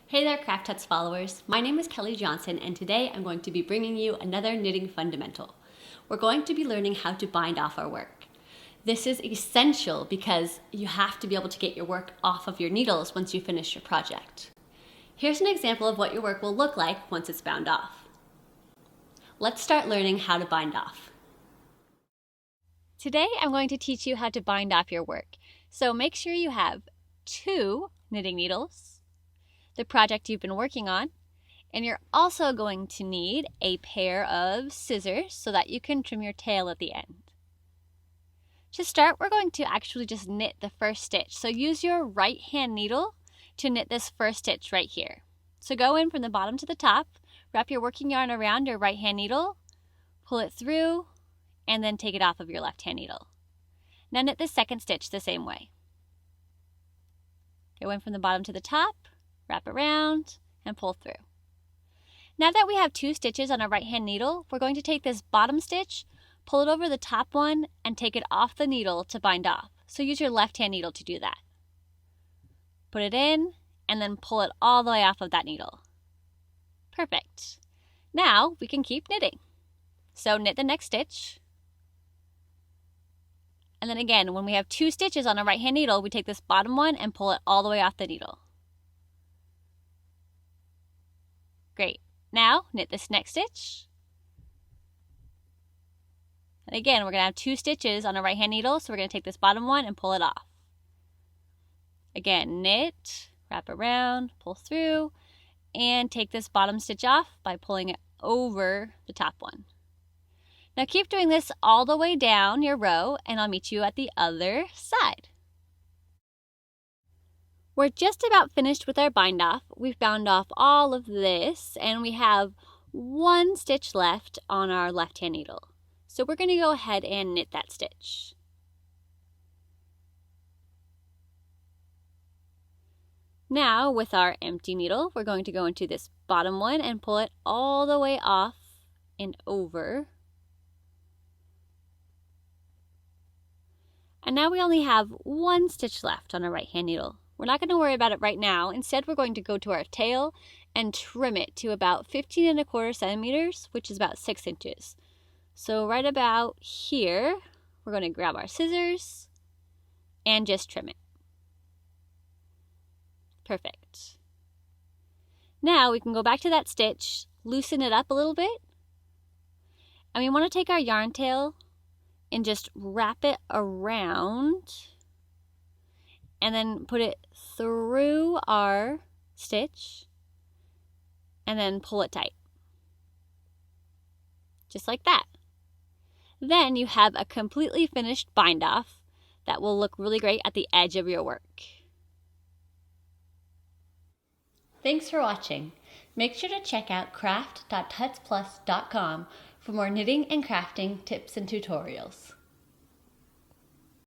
Hey there, Craft Tuts followers. My name is Kelly Johnson, and today I'm going to be bringing you another knitting fundamental. We're going to be learning how to bind off our work. This is essential because you have to be able to get your work off of your needles once you finish your project. Here's an example of what your work will look like once it's bound off. Let's start learning how to bind off. Today I'm going to teach you how to bind off your work. So make sure you have 2 knitting needles, the project you've been working on, and you're also going to need a pair of scissors so that you can trim your tail at the end. To start, we're going to actually just knit the first stitch. So use your right hand needle to knit this first stitch right here. So go in from the bottom to the top, wrap your working yarn around your right hand needle, pull it through, and then take it off of your left hand needle. Now knit the second stitch the same way. Go in from the bottom to the top, wrap around, and pull through. Now that we have 2 stitches on our right hand needle, we're going to take this bottom stitch, pull it over the top one, and take it off the needle to bind off. So use your left hand needle to do that. Put it in, and then pull it all the way off of that needle. Perfect. Now we can keep knitting. So knit the next stitch. And then again, when we have 2 stitches on our right hand needle, we take this bottom one and pull it all the way off the needle. Great. Now knit this next stitch. And again, we're going to have 2 stitches on our right hand needle, so we're going to take this bottom one and pull it off. Again, knit, wrap around, pull through, and take this bottom stitch off by pulling it over the top one. Now keep doing this all the way down your row, and I'll meet you at the other side. We're just about finished with our bind off. We've bound off all of this, and we have 1 stitch left on our left hand needle. So we're going to go ahead and knit that stitch. Now with our empty needle, we're going to go into this bottom one and pull it all the way off and over. And now we only have 1 stitch left on our right hand needle. We're not going to worry about it right now. Instead, we're going to go to our tail and trim it to about 15¼ centimeters, which is about 6 inches. So right about here, we're going to grab our scissors and just trim it. Perfect. Now we can go back to that stitch, loosen it up a little bit, and we want to take our yarn tail and just wrap it around and then put it through our stitch and then pull it tight. Just like that. Then you have a completely finished bind off that will look really great at the edge of your work. Thanks for watching. Make sure to check out craft.tutsplus.com for more knitting and crafting tips and tutorials.